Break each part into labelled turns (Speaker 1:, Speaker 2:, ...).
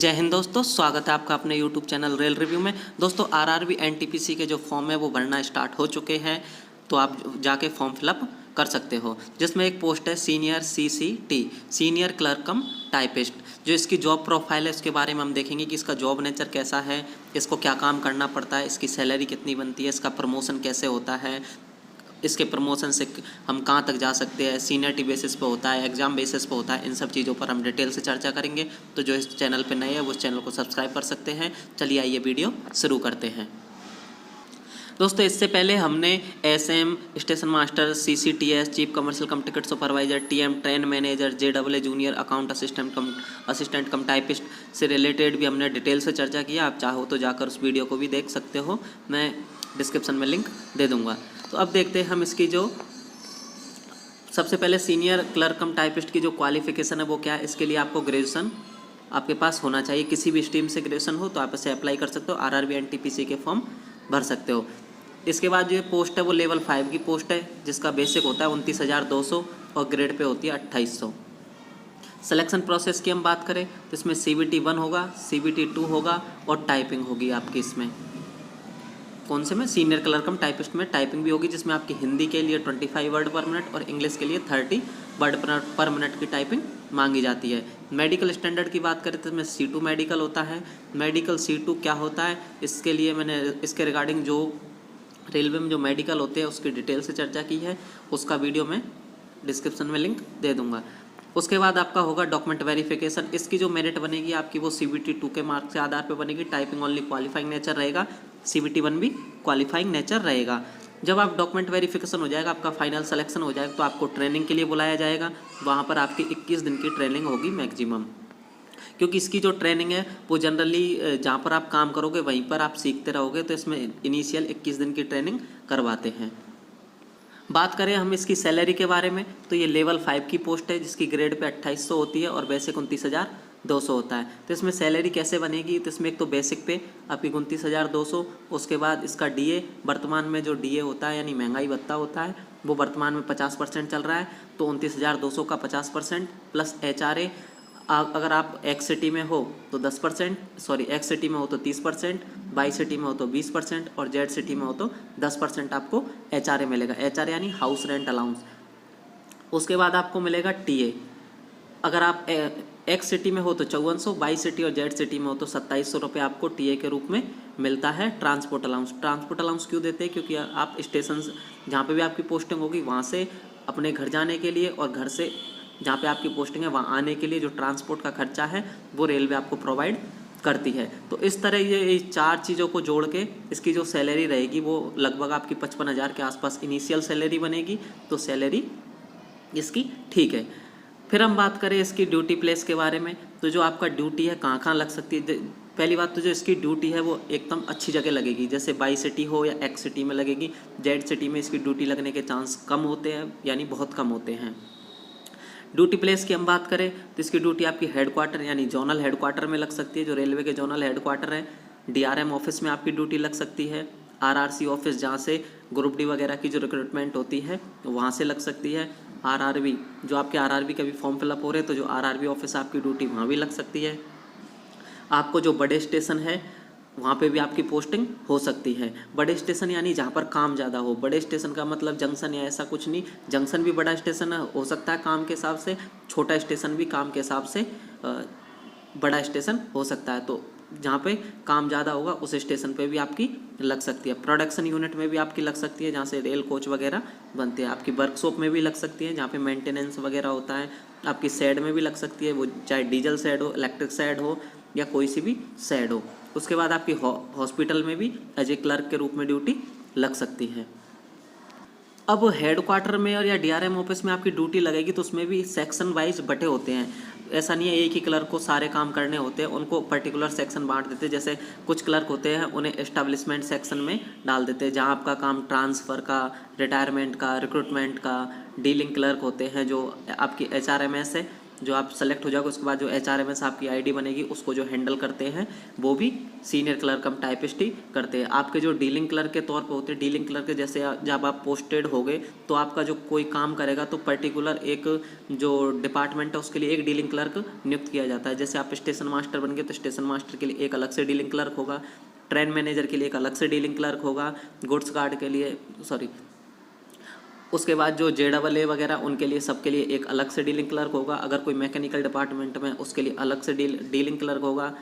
Speaker 1: जय हिंद दोस्तों, स्वागत है आपका अपने YouTube चैनल रेल रिव्यू में। दोस्तों आरआरबी एनटीपीसी के जो फॉर्म है वो भरना स्टार्ट हो चुके हैं, तो आप जाके फॉर्म फिलअप कर सकते हो। जिसमें एक पोस्ट है सीनियर CCT, सीनियर क्लर्क कम टाइपिस्ट। जो इसकी जॉब प्रोफाइल है उसके बारे में हम देखेंगे कि इसका जॉब नेचर कैसा है, इसको क्या काम करना पड़ता है, इसकी सैलरी कितनी बनती है, इसका प्रमोशन कैसे होता है, इसके प्रमोशन से हम कहाँ तक जा सकते हैं, सीनियरिटी बेसिस पे होता है, एग्जाम बेसिस पे होता है। इन सब चीज़ों पर हम डिटेल से चर्चा करेंगे। तो जो इस चैनल पे नए हैं वो इस चैनल को सब्सक्राइब कर सकते हैं। चलिए आइए वीडियो शुरू करते हैं। दोस्तों इससे पहले हमने SM station master, CCTS chief commercial कम ticket supervisor, TM train manager, JAA junior account assistant कम टाइपिस्ट से रिलेटेड भी हमने डिटेल से चर्चा किया। आप चाहो तो जाकर उस वीडियो को भी देख सकते हो, मैं डिस्क्रिप्शन में लिंक दे दूँगा। तो अब देखते हैं हम इसकी जो सबसे पहले सीनियर क्लर्क कम टाइपिस्ट की जो क्वालिफिकेशन है वो क्या है। इसके लिए आपको ग्रेजुएशन आपके पास होना चाहिए, किसी भी स्ट्रीम से ग्रेजुएशन हो तो आप इसे अप्लाई कर सकते हो, आरआरबी एनटीपीसी के फॉर्म भर सकते हो। इसके बाद जो पोस्ट है वो लेवल 5 की पोस्ट है, जिसका बेसिक होता है 29,200 और ग्रेड पे होती है 2800। सिलेक्शन प्रोसेस की हम बात करें तो इसमें CBT 1 होगा, CBT 2 होगा और टाइपिंग होगी आपकी। इसमें कौन से में, सीनियर क्लर्क कम टाइपिस्ट में टाइपिंग भी होगी, जिसमें आपकी हिंदी के लिए 25 वर्ड पर मिनट और इंग्लिश के लिए 30 वर्ड पर मिनट की टाइपिंग मांगी जाती है। मेडिकल स्टैंडर्ड की बात करें तो इसमें C2 मेडिकल होता है। मेडिकल C2 क्या होता है, इसके लिए मैंने इसके रिगार्डिंग जो रेलवे में जो मेडिकल होते हैं उसकी डिटेल से चर्चा की है, उसका वीडियो मैं डिस्क्रिप्शन में लिंक दे दूंगा। उसके बाद आपका होगा डॉक्यूमेंट वेरिफिकेशन। इसकी जो मेरिट बनेगी आपकी वो CBT 2 के मार्क्स के आधार पर बनेगी। टाइपिंग ओनली क्वालिफाइंग नेचर रहेगा, CBT 1 भी क्वालिफाइंग नेचर रहेगा। जब आप डॉक्यूमेंट वेरिफिकेशन हो जाएगा, आपका फाइनल सिलेक्शन हो जाएगा, तो आपको ट्रेनिंग के लिए बुलाया जाएगा। वहाँ पर आपकी 21 दिन की ट्रेनिंग होगी मैक्सिमम, क्योंकि इसकी जो ट्रेनिंग है वो जनरली जहाँ पर आप काम करोगे वहीं पर आप सीखते रहोगे, तो इसमें इनिशियल 21 दिन की ट्रेनिंग करवाते हैं। बात करें हम इसकी सैलरी के बारे में तो ये लेवल 5 की पोस्ट है, जिसकी ग्रेड पे 2800 होती है और बेसिक 29,200 होता है। तो इसमें सैलरी कैसे बनेगी, तो इसमें एक तो बेसिक पे आपकी 29,200, उसके बाद इसका DA, वर्तमान में जो DA होता है यानी महंगाई भत्ता होता है वो वर्तमान में 50% चल रहा है, तो 29,200 का 50% प्लस HRA। अगर आप एक्स सिटी में हो तो 10%, सॉरी एक्स सिटी में हो तो 30%, वाई सिटी में हो तो 20% और जेड सिटी में हो तो 10% आपको HRA मिलेगा। HRA यानी हाउस रेंट अलाउंस। उसके बाद आपको मिलेगा TA। अगर आप एक्स सिटी में हो तो 5400, वाई सिटी और जेड सिटी में हो तो 2700 रुपये आपको TA के रूप में मिलता है। ट्रांसपोर्ट अलाउंस, ट्रांसपोर्ट अलाउंस क्यों देते हैं, क्योंकि आप स्टेशन जहाँ पे भी आपकी पोस्टिंग होगी वहाँ से अपने घर जाने के लिए और घर से जहाँ पे आपकी पोस्टिंग है वहाँ आने के लिए जो ट्रांसपोर्ट का खर्चा है वो रेलवे आपको प्रोवाइड करती है। तो इस तरह ये 4 चीज़ों को जोड़ के इसकी जो सैलरी रहेगी वो लगभग आपकी 55,000 के आसपास इनिशियल सैलरी बनेगी। तो सैलरी इसकी ठीक है। फिर हम बात करें इसकी ड्यूटी प्लेस के बारे में, तो जो आपका ड्यूटी है कहाँ कहाँ लग सकती है। पहली बात तो जो इसकी ड्यूटी है वो एकदम अच्छी जगह लगेगी, जैसे वाई सिटी हो या एक्स सिटी में लगेगी। जेड सिटी में इसकी ड्यूटी लगने के चांस कम होते हैं, यानी बहुत कम होते हैं। ड्यूटी प्लेस की हम बात करें तो इसकी ड्यूटी आपकी हेडक्वार्टर यानी जोनल हेडक्वार्टर में लग सकती है, जो रेलवे के जोनल हेडक्वार्टर है। DRM ऑफिस में आपकी ड्यूटी लग सकती है। RRC ऑफिस जहाँ से ग्रुप D वगैरह की जो रिक्रूटमेंट होती है वहाँ से लग सकती है। RRB, जो आपके RRB का भी फॉर्म फिलअप हो रहे हैं तो जो RRB ऑफिस आपकी ड्यूटी वहाँ भी लग सकती है। आपको जो बड़े स्टेशन है वहाँ पे भी आपकी पोस्टिंग हो सकती है। बड़े स्टेशन यानी जहाँ पर काम ज़्यादा हो। बड़े स्टेशन का मतलब जंक्शन या ऐसा कुछ नहीं, जंक्शन भी बड़ा स्टेशन हो सकता है काम के हिसाब से, छोटा स्टेशन भी काम के हिसाब से बड़ा स्टेशन हो सकता है। तो जहाँ पे काम ज़्यादा होगा उस स्टेशन पे भी आपकी लग सकती है। प्रोडक्शन यूनिट में भी आपकी लग सकती है, जहाँ से रेल कोच वगैरह बनते हैं। आपकी वर्कशॉप में भी लग सकती है, जहाँ पे मेंटेनेंस वगैरह होता है। आपकी शेड में भी लग सकती है, वो चाहे डीजल शेड हो, इलेक्ट्रिक शेड हो या कोई सी भी शेड हो। उसके बाद आपकी हॉस्पिटल में भी एज ए क्लर्क के रूप में ड्यूटी लग सकती है। अब हेडक्वार्टर में और या DRM ऑफिस में आपकी ड्यूटी लगेगी तो उसमें भी सेक्शन वाइज बटे होते हैं। ऐसा नहीं है एक ही क्लर्क को सारे काम करने होते हैं, उनको पर्टिकुलर सेक्शन बांट देते हैं। जैसे कुछ क्लर्क होते हैं उन्हें एस्टेब्लिशमेंट सेक्शन में डाल देते हैं, जहाँ आपका काम ट्रांसफ़र का, रिटायरमेंट का, रिक्रूटमेंट का। डीलिंग क्लर्क होते हैं जो आपकी HRMS है, जो आप सेलेक्ट हो जाओगे उसके बाद जो HRMS आपकी आईडी बनेगी उसको जो हैंडल करते हैं वो भी सीनियर क्लर्क कम टाइपिस्ट ही करते हैं। आपके जो डीलिंग क्लर्क के तौर पे होते हैं, डीलिंग क्लर्क के जैसे जब आप पोस्टेड हो गए तो आपका जो कोई काम करेगा तो पर्टिकुलर एक जो डिपार्टमेंट है उसके लिए एक डीलिंग क्लर्क नियुक्त किया जाता है। जैसे आप स्टेशन मास्टर बन गए तो स्टेशन मास्टर के लिए एक अलग से डीलिंग क्लर्क होगा, ट्रेन मैनेजर के लिए एक अलग से डीलिंग क्लर्क होगा, गुड्स गार्ड के लिए उसके बाद जो JAA वगैरह उनके लिए सबके लिए एक अलग से डीलिंग क्लर्क होगा। अगर कोई मैकेनिकल डिपार्टमेंट में उसके लिए अलग से डीलिंग क्लर्क होगा,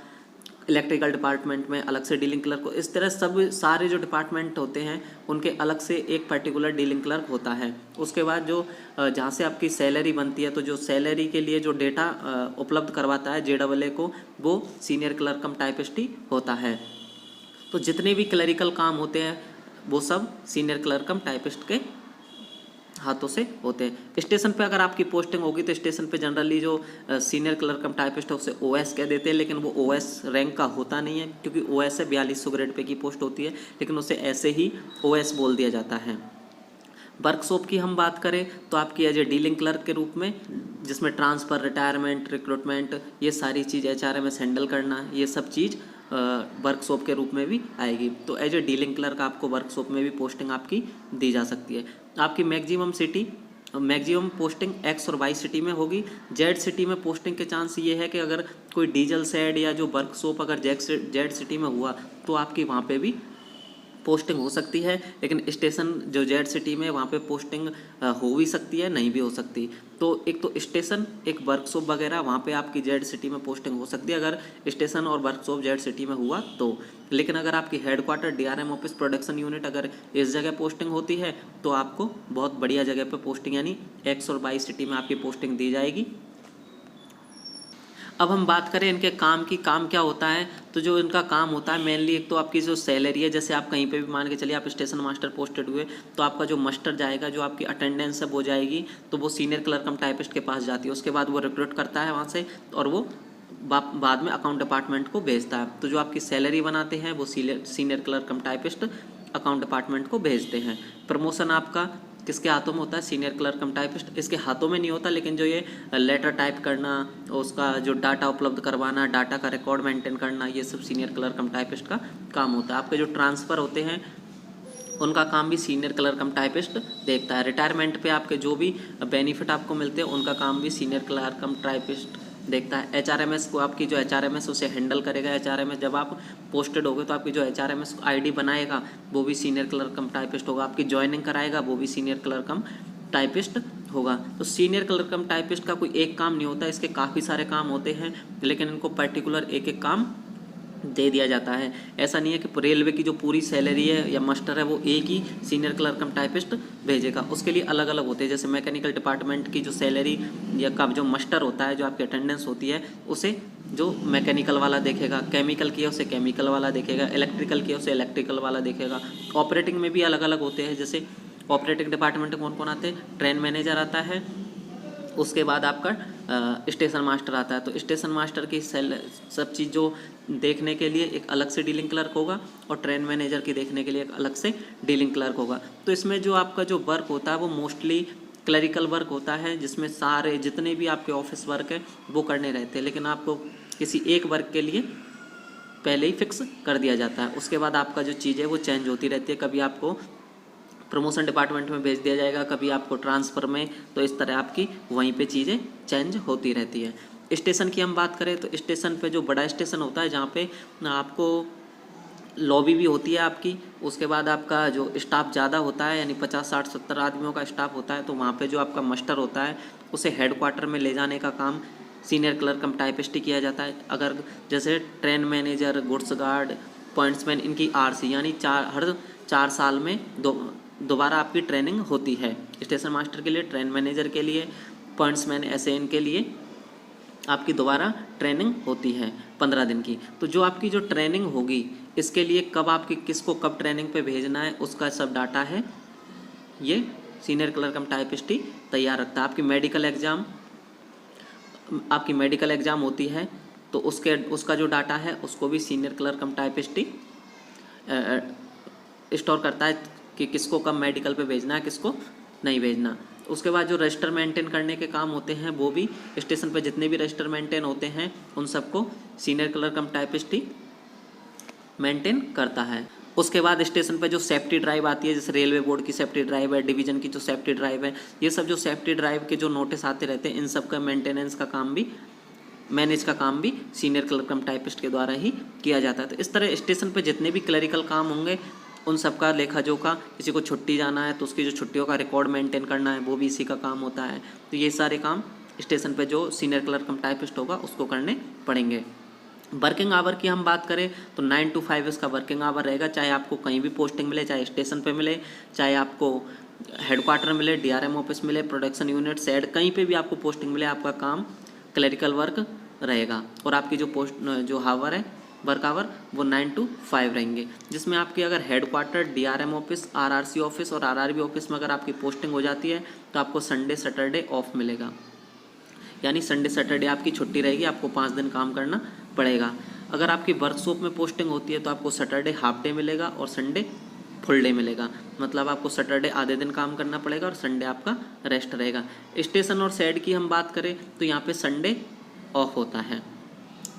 Speaker 1: इलेक्ट्रिकल डिपार्टमेंट में अलग से डीलिंग क्लर्क हो। इस तरह सब सारे जो डिपार्टमेंट होते हैं उनके अलग से एक पर्टिकुलर डीलिंग क्लर्क होता है। उसके बाद जो जहाँ से आपकी सैलरी बनती है तो जो सैलरी के लिए जो डेटा उपलब्ध करवाता है JAA को वो सीनियर क्लर्क कम टाइपिस्ट ही होता है। तो जितने भी क्लरिकल काम होते हैं वो सब सीनियर क्लर्क कम टाइपिस्ट के हाथों से होते हैं। स्टेशन पे अगर आपकी पोस्टिंग होगी तो स्टेशन पे जनरली जो सीनियर क्लर्क कम टाइपिस्ट है उसे OS कह देते हैं, लेकिन वो OS रैंक का होता नहीं है क्योंकि OS है 4200 ग्रेड पे की पोस्ट होती है, लेकिन उसे ऐसे ही OS बोल दिया जाता है। वर्कशॉप की हम बात करें तो आपकी एज ए डीलिंग क्लर्क के रूप में, जिसमें ट्रांसफ़र, रिटायरमेंट, रिक्रूटमेंट, ये सारी चीज़ HRMS हैंडल करना, ये सब चीज़ वर्कशॉप के रूप में भी आएगी। तो एज ए डीलिंग क्लर्क आपको वर्कशॉप में भी पोस्टिंग आपकी दी जा सकती है। आपकी मैक्सिमम पोस्टिंग X और Y सिटी में होगी। Z सिटी में पोस्टिंग के चांस ये है कि अगर कोई डीजल शेड या जो वर्कशॉप अगर Z सिटी में हुआ तो आपकी वहाँ पे भी पोस्टिंग हो सकती है, लेकिन स्टेशन जो Z सिटी में वहाँ पे पोस्टिंग हो भी सकती है, नहीं भी हो सकती। तो एक तो स्टेशन, एक वर्कशॉप वगैरह वहाँ पे आपकी Z सिटी में पोस्टिंग हो सकती है अगर स्टेशन और वर्कशॉप Z सिटी में हुआ तो। लेकिन अगर आपकी headquarter DRM office production unit अगर इस जगह पोस्टिंग होती है तो आपको बहुत बढ़िया जगह पर पोस्टिंग यानी X और Y सिटी में आपकी पोस्टिंग दी जाएगी। अब हम बात करें इनके काम की, काम क्या होता है तो जो इनका काम होता है मेनली एक तो आपकी जो सैलरी है, जैसे आप कहीं पे भी मान के चलिए आप स्टेशन मास्टर पोस्टेड हुए तो आपका जो मस्टर जाएगा, जो आपकी अटेंडेंस है वो जाएगी तो वो सीनियर क्लर्क कम टाइपिस्ट के पास जाती है। उसके बाद वो रिक्रूट करता है वहाँ से और वो बाद में अकाउंट डिपार्टमेंट को भेजता है। तो जो आपकी सैलरी बनाते हैं वो सीनियर क्लर्क कम टाइपिस्ट अकाउंट डिपार्टमेंट को भेजते हैं। प्रमोशन आपका किसके हाथों में होता है? सीनियर क्लर्क कम टाइपिस्ट। इसके हाथों में नहीं होता, लेकिन जो ये लेटर टाइप करना, उसका जो डाटा उपलब्ध करवाना, डाटा का रिकॉर्ड मेंटेन करना, ये सब सीनियर क्लर्क कम टाइपिस्ट का काम होता है। आपके जो ट्रांसफ़र होते हैं उनका काम भी सीनियर क्लर्क कम टाइपिस्ट देखता है। रिटायरमेंट पे आपके जो भी बेनिफिट आपको मिलते हैं उनका काम भी सीनियर क्लर्क कम टाइपिस्ट देखता है। HRMS को आपकी जो HRMS उसे हैंडल करेगा। HRMS जब आप पोस्टेड होगे तो आपकी जो HRMS आईडी बनाएगा वो भी सीनियर क्लर्क कम टाइपिस्ट होगा। आपकी ज्वाइनिंग कराएगा वो भी सीनियर क्लर्क कम टाइपिस्ट होगा। तो सीनियर क्लर्क कम टाइपिस्ट का कोई एक काम नहीं होता, इसके काफ़ी सारे काम होते हैं, लेकिन इनको पर्टिकुलर एक एक काम दे दिया जाता है। ऐसा नहीं है कि रेलवे की जो पूरी सैलरी है या मस्टर है वो एक ही सीनियर क्लर्क कम टाइपिस्ट भेजेगा, उसके लिए अलग अलग होते हैं। जैसे मैकेनिकल डिपार्टमेंट की जो सैलरी या का जो मस्टर होता है, जो आपकी अटेंडेंस होती है, उसे जो मैकेनिकल वाला देखेगा, केमिकल की है उसे केमिकल वाला देखेगा, इलेक्ट्रिकल की है उसे इलेक्ट्रिकल वाला देखेगा। ऑपरेटिंग में भी अलग अलग होते हैं। जैसे ऑपरेटिंग डिपार्टमेंट में कौन कौन आते हैं? ट्रेन मैनेजर आता है, उसके बाद आपका स्टेशन मास्टर आता है। तो स्टेशन मास्टर की सब चीज़ जो देखने के लिए एक अलग से डीलिंग क्लर्क होगा और ट्रेन मैनेजर की देखने के लिए एक अलग से डीलिंग क्लर्क होगा। तो इसमें जो आपका जो वर्क होता है वो मोस्टली क्लरिकल वर्क होता है, जिसमें सारे जितने भी आपके ऑफिस वर्क है वो करने रहते हैं, लेकिन आपको किसी एक वर्क के लिए पहले ही फिक्स कर दिया जाता है। उसके बाद आपका जो चीज़ है वो चेंज होती रहती है। कभी आपको प्रमोशन डिपार्टमेंट में भेज दिया जाएगा, कभी आपको ट्रांसफ़र में, तो इस तरह आपकी वहीं पे चीज़ें चेंज होती रहती है। स्टेशन की हम बात करें तो स्टेशन पे जो बड़ा स्टेशन होता है जहाँ पे आपको लॉबी भी होती है आपकी, उसके बाद आपका जो स्टाफ ज़्यादा होता है यानी 50, 60, 70 आदमियों का स्टाफ होता है, तो वहाँ पे जो आपका मस्टर होता है उसे हेडक्वार्टर में ले जाने का काम सीनियर क्लर्क कम टाइपिस्ट ही किया जाता है। अगर जैसे train manager, goods guard, pointsman, इनकी RC यानी हर 4 साल में दोबारा आपकी ट्रेनिंग होती है। स्टेशन मास्टर के लिए, ट्रेन मैनेजर के लिए, पॉइंट्समैन SAN के लिए आपकी दोबारा ट्रेनिंग होती है 15 दिन की। तो जो आपकी जो ट्रेनिंग होगी इसके लिए कब आपकी किसको कब ट्रेनिंग पे भेजना है उसका सब डाटा है ये सीनियर क्लर्क कम टाइपिस्ट ही तैयार रखता है। आपकी मेडिकल एग्ज़ाम होती है तो उसका जो डाटा है उसको भी सीनियर क्लर्क कम टाइपिस्ट ही स्टोर करता है कि किसको कब मेडिकल पे भेजना है, किसको नहीं भेजना। उसके बाद जो रजिस्टर मेंटेन करने के काम होते हैं वो भी स्टेशन पे जितने भी रजिस्टर मेंटेन होते हैं उन सबको सीनियर क्लर्क कम टाइपिस्ट ही मेंटेन करता है। उसके बाद स्टेशन पे जो सेफ्टी ड्राइव आती है, जैसे रेलवे बोर्ड की सेफ्टी ड्राइव है, डिवीजन की जो सेफ्टी ड्राइव है, ये सब जो सेफ्टी ड्राइव के जो नोटिस आते रहते हैं इन सब का मेंटेनेंस का काम भी, मैनेज का काम भी सीनियर क्लर्क कम टाइपिस्ट के द्वारा ही किया जाता है। तो इस तरह स्टेशन पे जितने भी क्लरिकल काम होंगे उन सब का लेखा जोखा, किसी को छुट्टी जाना है तो उसकी जो छुट्टियों का रिकॉर्ड मेंटेन करना है वो भी इसी का काम होता है। तो ये सारे काम स्टेशन पे जो सीनियर क्लर्क कम टाइपिस्ट होगा उसको करने पड़ेंगे। वर्किंग आवर की हम बात करें तो 9 to 5 इसका वर्किंग आवर रहेगा, चाहे आपको कहीं भी पोस्टिंग मिले, चाहे स्टेशन पे मिले, चाहे आपको हेडक्वार्टर मिले, DRM ऑफिस मिले, प्रोडक्शन यूनिट, सेड, कहीं पे भी आपको पोस्टिंग मिले, आपका काम क्लरिकल वर्क रहेगा। और आपकी जो हावर है वर्क आवर वो 9 to 5 रहेंगे, जिसमें आपके अगर headquarter, DRM office, RRC office और RRB ऑफिस में अगर आपकी पोस्टिंग हो जाती है तो आपको संडे सैटरडे ऑफ मिलेगा, यानी संडे सैटरडे आपकी छुट्टी रहेगी, आपको 5 दिन काम करना पड़ेगा। अगर आपकी वर्कशॉप में पोस्टिंग होती है तो आपको सैटरडे हाफ डे मिलेगा और संडे फुल डे मिलेगा, मतलब आपको सैटरडे आधे दिन काम करना पड़ेगा और संडे आपका रेस्ट रहेगा। स्टेशन और सेड की हम बात करें तो यहाँ पे संडे ऑफ होता है,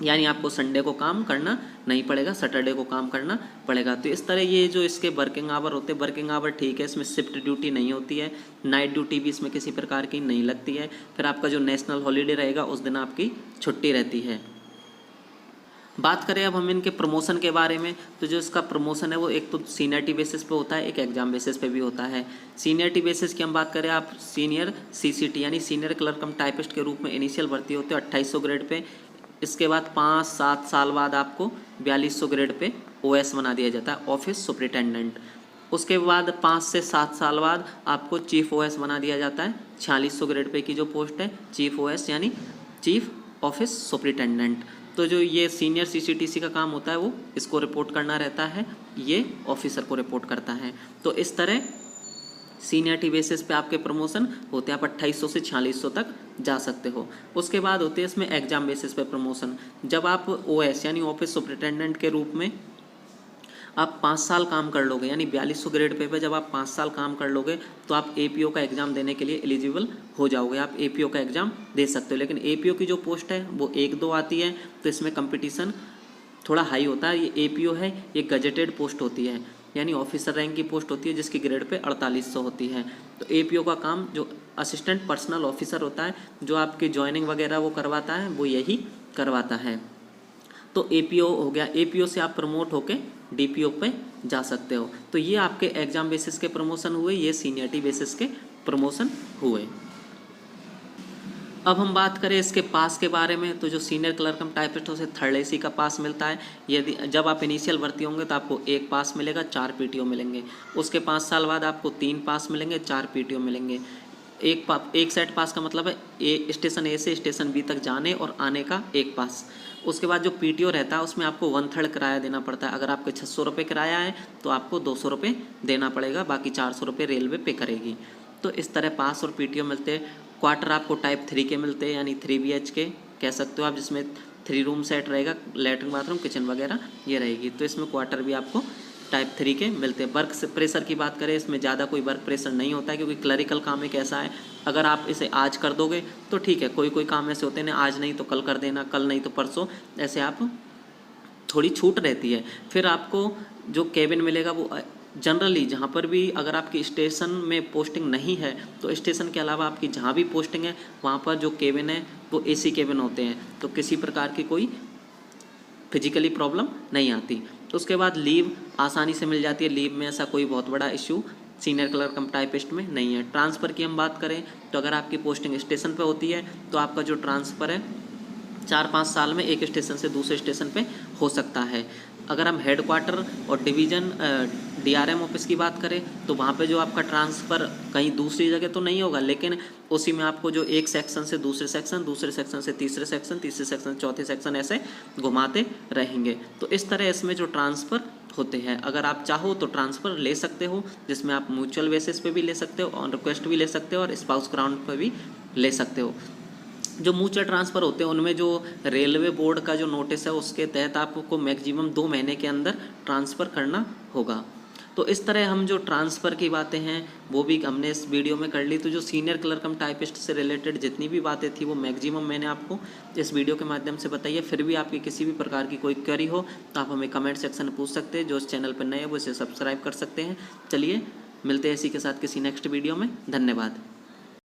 Speaker 1: यानी आपको संडे को काम करना नहीं पड़ेगा, सैटरडे को काम करना पड़ेगा। तो इस तरह ये जो इसके वर्किंग आवर होते हैं, वर्किंग आवर ठीक है, इसमें शिफ्ट ड्यूटी नहीं होती है, नाइट ड्यूटी भी इसमें किसी प्रकार की नहीं लगती है। फिर आपका जो नेशनल हॉलीडे रहेगा उस दिन आपकी छुट्टी रहती है। बात करें अब हम इनके प्रमोशन के बारे में, तो जो इसका प्रमोशन है वो एक तो सीनियरिटी बेसिस पे होता है, एक एग्जाम बेसिस पे भी होता है। सीनियरिटी बेसिस की हम बात करें, आप सीनियर CCT यानी सीनियर क्लर्क कम टाइपिस्ट के रूप में इनिशियल भर्ती होते हो 2800 ग्रेड पे। इसके बाद 5-7 साल बाद आपको 4200 ग्रेड पे OS बना दिया जाता है, ऑफिस सुपरिटेंडेंट। उसके बाद 5 से 7 साल बाद आपको चीफ OS बना दिया जाता है, 4600 ग्रेड पे की जो पोस्ट है चीफ OS यानी चीफ ऑफिस सुपरिटेंडेंट। तो जो ये सीनियर CCTC का काम होता है वो इसको रिपोर्ट करना रहता है, ये ऑफिसर को रिपोर्ट करता है। तो इस तरह सीनियरिटी बेसिस पे आपके प्रमोशन होते हैं, आप 2800 से 4600 तक जा सकते हो। उसके बाद होते हैं इसमें एग्जाम बेसिस पे प्रमोशन। जब आप OS यानी ऑफिस सुपरिटेंडेंट के रूप में आप 5 साल काम कर लोगे, यानी 4200 ग्रेड पे जब आप 5 साल काम कर लोगे तो आप APO का एग्ज़ाम देने के लिए एलिजिबल हो जाओगे, आप APO का एग्ज़ाम दे सकते हो। लेकिन APO की जो पोस्ट है वो 1-2 आती है, तो इसमें कंपटीशन थोड़ा हाई होता है। ये APO है, ये गजेटेड पोस्ट होती है, यानी ऑफिसर रैंक की पोस्ट होती है जिसकी ग्रेड पे 4800 होती है। तो APO का काम जो असिस्टेंट पर्सनल ऑफिसर होता है, जो आपकी ज्वाइनिंग वगैरह वो करवाता है, वो यही करवाता है। तो APO हो गया, APO से आप प्रमोट होके DPO पे जा सकते हो। तो ये आपके एग्जाम बेसिस के प्रमोशन हुए, ये सीनियरिटी बेसिस के प्रमोशन हुए। अब हम बात करें इसके पास के बारे में, तो जो सीनियर क्लर्क कम टाइपिस्ट हो, उसे 3rd AC का पास मिलता है। यदि जब आप इनिशियल भर्ती होंगे तो आपको 1 पास मिलेगा, 4 PTO मिलेंगे। उसके 5 साल बाद आपको 3 पास मिलेंगे, 4 PTO मिलेंगे। एक सेट पास का मतलब है स्टेशन A से स्टेशन B तक जाने और आने का 1 पास। उसके बाद जो PTO रहता है उसमें आपको 1/3 किराया देना पड़ता है। अगर आपके 600 रुपये किराया है तो आपको 200 रुपये देना पड़ेगा, बाकी 400 रुपये रेलवे पे करेगी। तो इस तरह पास और PTO मिलते हैं। क्वार्टर आपको टाइप 3 के मिलते हैं, यानी 3 BHK कह सकते हो आप, जिसमें 3 रूम सेट रहेगा, लेटरिन बाथरूम किचन वगैरह ये रहेगी। तो इसमें क्वार्टर भी आपको टाइप 3 के मिलते हैं। वर्क प्रेशर की बात करें, इसमें ज़्यादा कोई वर्क प्रेशर नहीं होता है, क्योंकि क्लरिकल काम एक ऐसा है, अगर आप इसे आज कर दोगे तो ठीक है, कोई काम ऐसे होते हैं ना, आज नहीं तो कल कर देना, कल नहीं तो परसों, ऐसे आप थोड़ी छूट रहती है। फिर आपको जो केबिन मिलेगा वो जनरली जहाँ पर भी अगर आपकी स्टेशन में पोस्टिंग नहीं है तो स्टेशन के अलावा आपकी जहाँ भी पोस्टिंग है वहाँ पर जो केबिन है वो AC केबिन होते हैं, तो किसी प्रकार की कोई फिजिकली प्रॉब्लम नहीं आती। तो उसके बाद लीव आसानी से मिल जाती है, लीव में ऐसा कोई बहुत बड़ा इश्यू सीनियर क्लर्क कम टाइपिस्ट में नहीं है। ट्रांसफ़र की हम बात करें तो अगर आपकी पोस्टिंग स्टेशन पे होती है तो आपका जो ट्रांसफ़र है 4-5 साल में एक स्टेशन से दूसरे स्टेशन पे हो सकता है। अगर हम हेडक्वार्टर और डिवीज़न DRM ऑफिस की बात करें तो वहाँ पे जो आपका ट्रांसफ़र कहीं दूसरी जगह तो नहीं होगा, लेकिन उसी में आपको जो एक सेक्शन से दूसरे सेक्शन से तीसरे सेक्शन से चौथे सेक्शन ऐसे घुमाते रहेंगे। तो इस तरह इसमें जो ट्रांसफ़र होते हैं, अगर आप चाहो तो ट्रांसफ़र ले सकते हो, जिसमें आप म्यूचुअल बेसिस पे भी ले सकते हो, ऑन रिक्वेस्ट भी ले सकते हो और स्पाउस ग्राउंड पर भी ले सकते हो। जो म्यूचुअल ट्रांसफ़र होते हैं उनमें जो रेलवे बोर्ड का जो नोटिस है उसके तहत आपको मैक्सिमम 2 महीने के अंदर ट्रांसफ़र करना होगा। तो इस तरह हम जो ट्रांसफ़र की बातें हैं वो भी हमने इस वीडियो में कर ली। तो जो सीनियर क्लर्क कम टाइपिस्ट से रिलेटेड जितनी भी बातें थी वो मैक्सिमम मैंने आपको इस वीडियो के माध्यम से बताई है। फिर भी आपकी किसी भी प्रकार की कोई क्वेरी हो तो आप हमें कमेंट सेक्शन में पूछ सकते हैं। जो इस चैनल पर नए हैं वो इसे सब्सक्राइब कर सकते हैं। चलिए मिलते हैं इसी के साथ किसी नेक्स्ट वीडियो में। धन्यवाद।